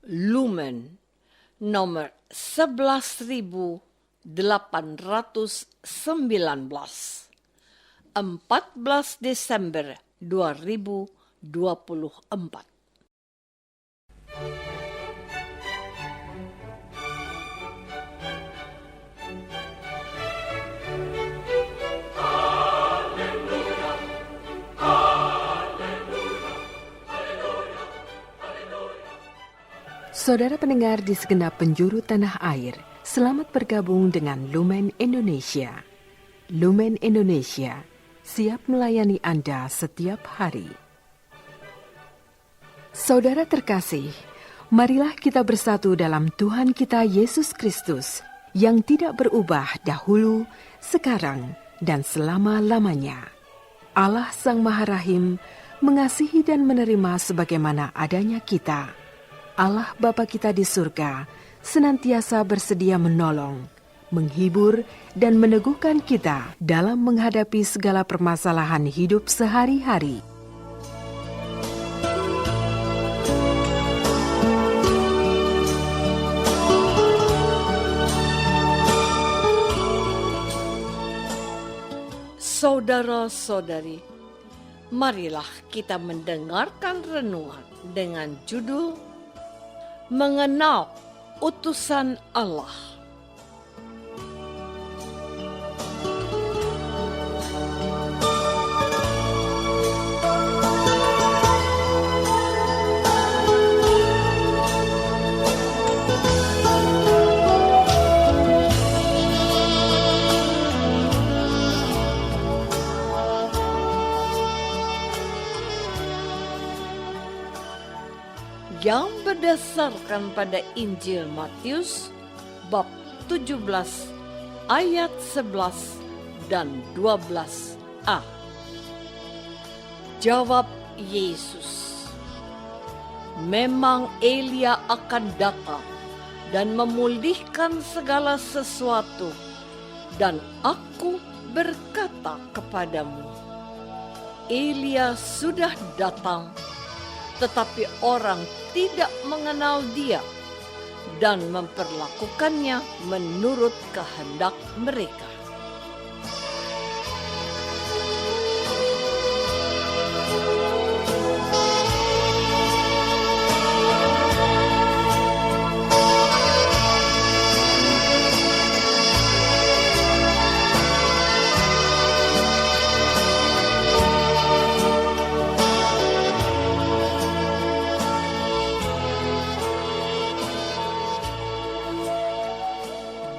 Lumen nomor 11.819, 14 Desember 2024. Saudara pendengar di segenap penjuru tanah air, selamat bergabung dengan Lumen Indonesia. Lumen Indonesia, siap melayani Anda setiap hari. Saudara terkasih, marilah kita bersatu dalam Tuhan kita Yesus Kristus yang tidak berubah dahulu, sekarang, dan selama-lamanya. Allah Sang Maha Rahim mengasihi dan menerima sebagaimana adanya kita. Allah Bapa kita di surga senantiasa bersedia menolong, menghibur, dan meneguhkan kita dalam menghadapi segala permasalahan hidup sehari-hari. Saudara-saudari, marilah kita mendengarkan renungan dengan judul Mengenal Utusan Allah. Yang berdasarkan pada Injil Matius bab 17 ayat 11 dan 12a. Jawab Yesus, "Memang Elia akan datang dan memulihkan segala sesuatu, dan aku berkata kepadamu, Elia sudah datang, tetapi orang tidak mengenal dia dan memperlakukannya menurut kehendak mereka."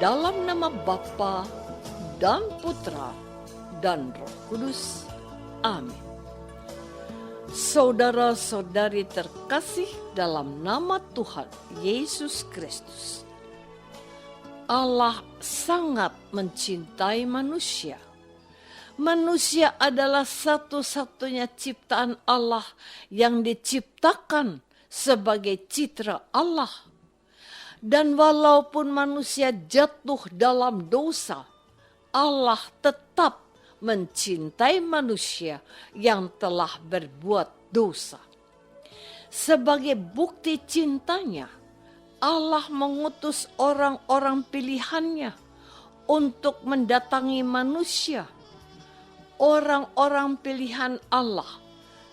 Dalam nama Bapa dan Putra dan Roh Kudus. Amin. Saudara-saudari terkasih dalam nama Tuhan Yesus Kristus, Allah sangat mencintai manusia. Manusia adalah satu-satunya ciptaan Allah yang diciptakan sebagai citra Allah. Dan walaupun manusia jatuh dalam dosa, Allah tetap mencintai manusia yang telah berbuat dosa. Sebagai bukti cintanya, Allah mengutus orang-orang pilihannya untuk mendatangi manusia. Orang-orang pilihan Allah,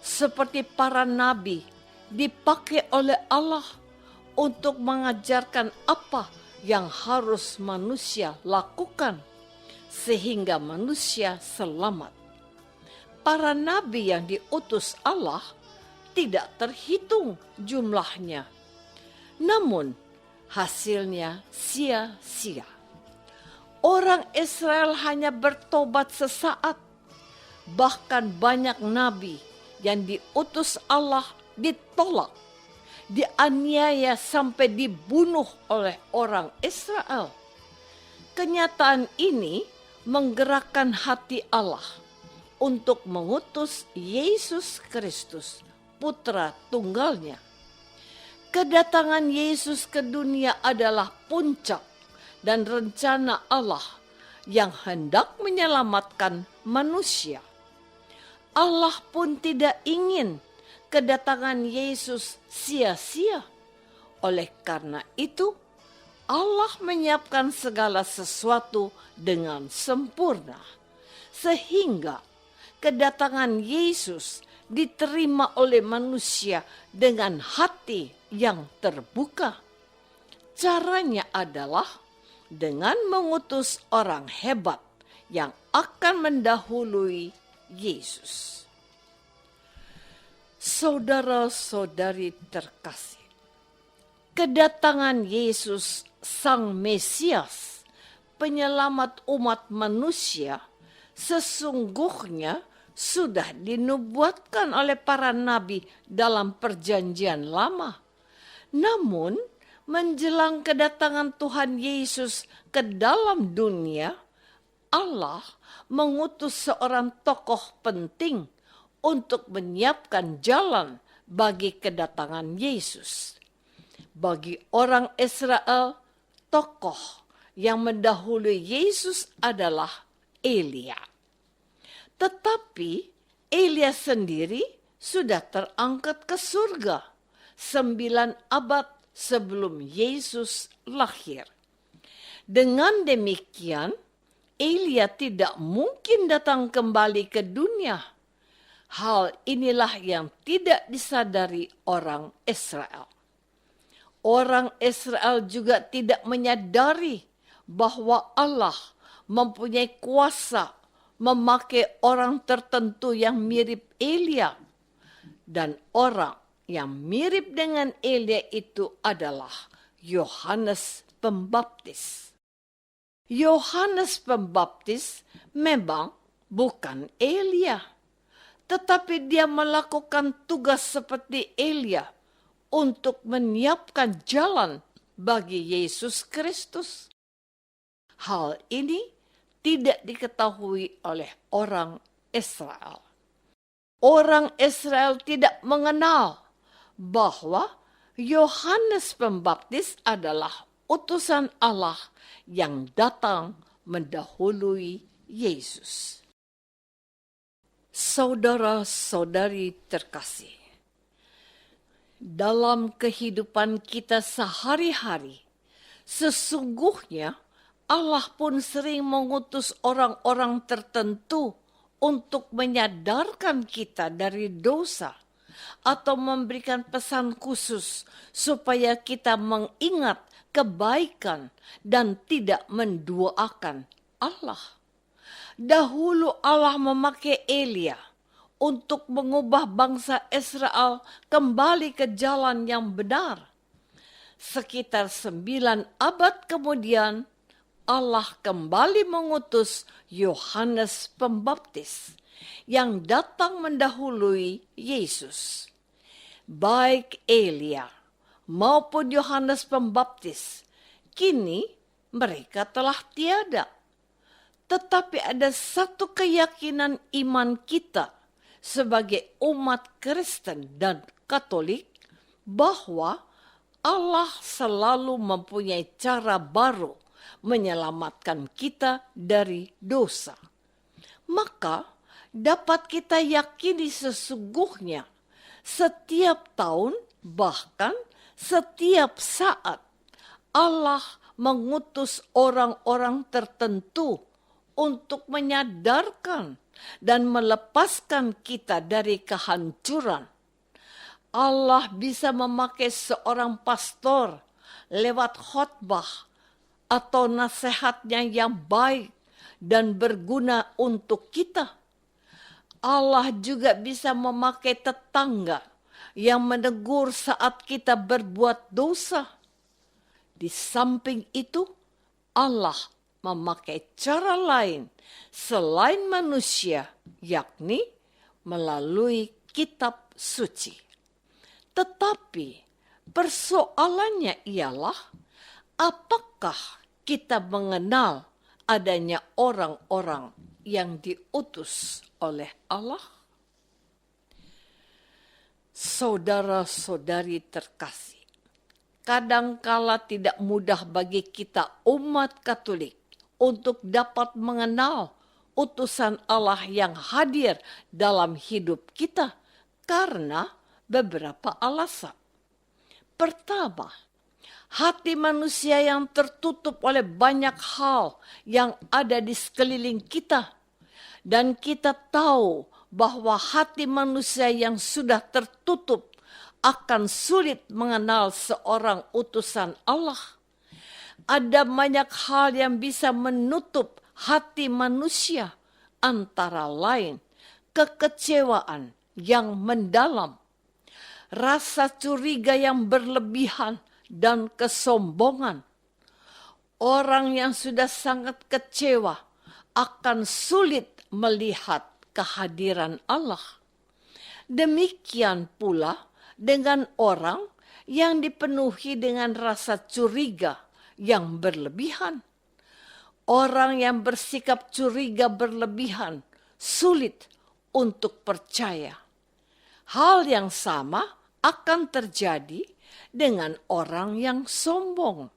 seperti para nabi, dipakai oleh Allah untuk mengajarkan apa yang harus manusia lakukan sehingga manusia selamat. Para nabi yang diutus Allah tidak terhitung jumlahnya, namun hasilnya sia-sia. Orang Israel hanya bertobat sesaat, bahkan banyak nabi yang diutus Allah ditolak, dianiaya sampai dibunuh oleh orang Israel. Kenyataan ini menggerakkan hati Allah untuk mengutus Yesus Kristus, Putra Tunggalnya. Kedatangan Yesus ke dunia adalah puncak dan rencana Allah yang hendak menyelamatkan manusia. Allah pun tidak ingin kedatangan Yesus sia-sia. Oleh karena itu, Allah menyiapkan segala sesuatu dengan sempurna, sehingga kedatangan Yesus diterima oleh manusia dengan hati yang terbuka. Caranya adalah dengan mengutus orang hebat yang akan mendahului Yesus. Saudara-saudari terkasih, kedatangan Yesus Sang Mesias, penyelamat umat manusia, sesungguhnya sudah dinubuatkan oleh para nabi dalam Perjanjian Lama. Namun, menjelang kedatangan Tuhan Yesus ke dalam dunia, Allah mengutus seorang tokoh penting untuk menyiapkan jalan bagi kedatangan Yesus. Bagi orang Israel, tokoh yang mendahului Yesus adalah Elia. Tetapi Elia sendiri sudah terangkat ke surga 9 abad sebelum Yesus lahir. Dengan demikian, Elia tidak mungkin datang kembali ke dunia. Hal inilah yang tidak disadari orang Israel. Orang Israel juga tidak menyadari bahwa Allah mempunyai kuasa memakai orang tertentu yang mirip Elia. Dan orang yang mirip dengan Elia itu adalah Yohanes Pembaptis. Yohanes Pembaptis memang bukan Elia, tetapi dia melakukan tugas seperti Elia untuk menyiapkan jalan bagi Yesus Kristus. Hal ini tidak diketahui oleh orang Israel. Orang Israel tidak mengenal bahwa Yohanes Pembaptis adalah utusan Allah yang datang mendahului Yesus. Saudara-saudari terkasih, dalam kehidupan kita sehari-hari, sesungguhnya Allah pun sering mengutus orang-orang tertentu untuk menyadarkan kita dari dosa atau memberikan pesan khusus supaya kita mengingat kebaikan dan tidak menduakan Allah. Dahulu Allah memakai Elia untuk mengubah bangsa Israel kembali ke jalan yang benar. Sekitar 9 abad kemudian, Allah kembali mengutus Yohanes Pembaptis yang datang mendahului Yesus. Baik Elia maupun Yohanes Pembaptis, kini mereka telah tiada. Tetapi ada satu keyakinan iman kita sebagai umat Kristen dan Katolik, bahwa Allah selalu mempunyai cara baru menyelamatkan kita dari dosa. Maka dapat kita yakini sesungguhnya setiap tahun, bahkan setiap saat, Allah mengutus orang-orang tertentu untuk menyadarkan dan melepaskan kita dari kehancuran. Allah bisa memakai seorang pastor lewat khotbah atau nasihatnya yang baik dan berguna untuk kita. Allah juga bisa memakai tetangga yang menegur saat kita berbuat dosa. Di samping itu, Allah memakai cara lain selain manusia, yakni melalui kitab suci. Tetapi persoalannya ialah, apakah kita mengenal adanya orang-orang yang diutus oleh Allah? Saudara-saudari terkasih, kadangkala tidak mudah bagi kita umat Katolik untuk dapat mengenal utusan Allah yang hadir dalam hidup kita karena beberapa alasan. Pertama, Hati manusia yang tertutup oleh banyak hal yang ada di sekeliling kita. Dan kita tahu bahwa hati manusia yang sudah tertutup akan sulit mengenal seorang utusan Allah. Ada banyak hal yang bisa menutup hati manusia, antara lain kekecewaan yang mendalam, rasa curiga yang berlebihan, dan kesombongan. Orang yang sudah sangat kecewa akan sulit melihat kehadiran Allah. Demikian pula dengan orang yang dipenuhi dengan rasa curiga yang berlebihan. Orang yang bersikap curiga berlebihan sulit untuk percaya. Hal yang sama akan terjadi dengan orang yang sombong.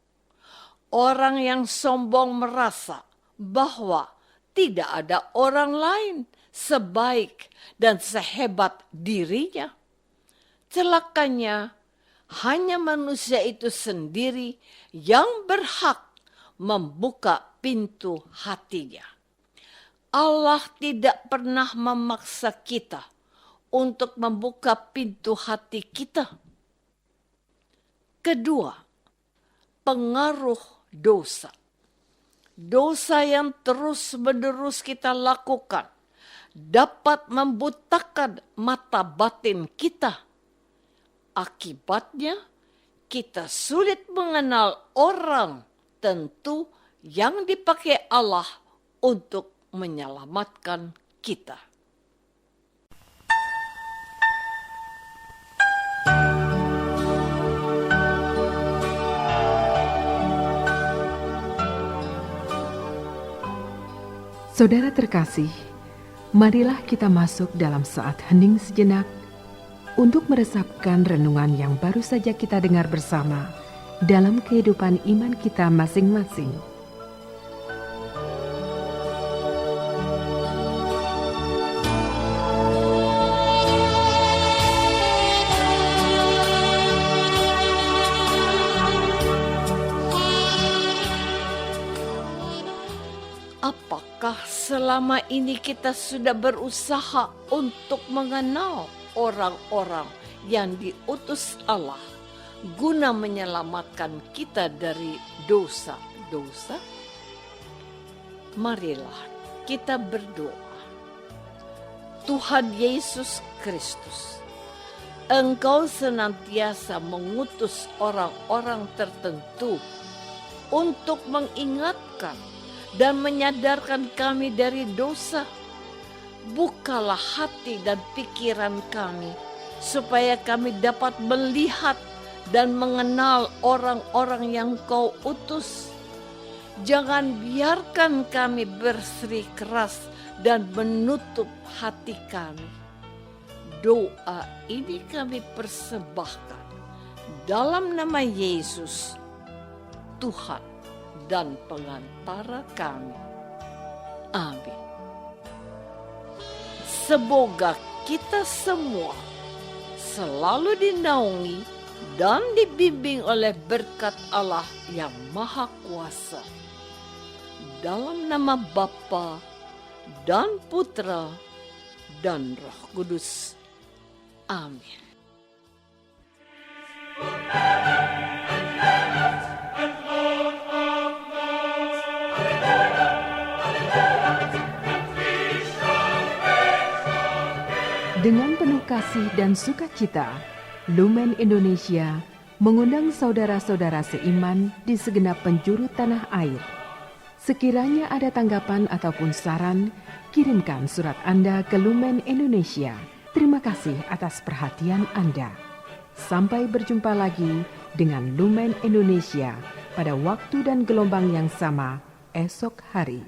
Orang yang sombong merasa bahwa tidak ada orang lain sebaik dan sehebat dirinya. Celakanya, hanya manusia itu sendiri yang berhak membuka pintu hatinya. Allah tidak pernah memaksa kita untuk membuka pintu hati kita. Kedua, pengaruh dosa. Dosa yang terus-menerus kita lakukan dapat membutakan mata batin kita. Akibatnya, kita sulit mengenal orang tentu yang dipakai Allah untuk menyelamatkan kita. Saudara terkasih, marilah kita masuk dalam saat hening sejenak untuk meresapkan renungan yang baru saja kita dengar bersama dalam kehidupan iman kita masing-masing. Apakah selama ini kita sudah berusaha untuk mengenal orang-orang yang diutus Allah guna menyelamatkan kita dari dosa-dosa? Marilah kita berdoa. Tuhan Yesus Kristus, Engkau senantiasa mengutus orang-orang tertentu untuk mengingatkan dan menyadarkan kami dari dosa. Bukalah hati dan pikiran kami, supaya kami dapat melihat dan mengenal orang-orang yang Kau utus. Jangan biarkan kami bersikeras dan menutup hati kami. Doa ini kami persembahkan dalam nama Yesus, Tuhan dan pengantara kami. Amin. Semoga kita semua selalu dinaungi dan dibimbing oleh berkat Allah yang Maha Kuasa. Dalam nama Bapa dan Putra dan Roh Kudus. Amin. Dengan penuh kasih dan sukacita, Lumen Indonesia mengundang saudara-saudara seiman di segenap penjuru tanah air. Sekiranya ada tanggapan ataupun saran, kirimkan surat Anda ke Lumen Indonesia. Terima kasih atas perhatian Anda. Sampai berjumpa lagi dengan Lumen Indonesia pada waktu dan gelombang yang sama esok hari.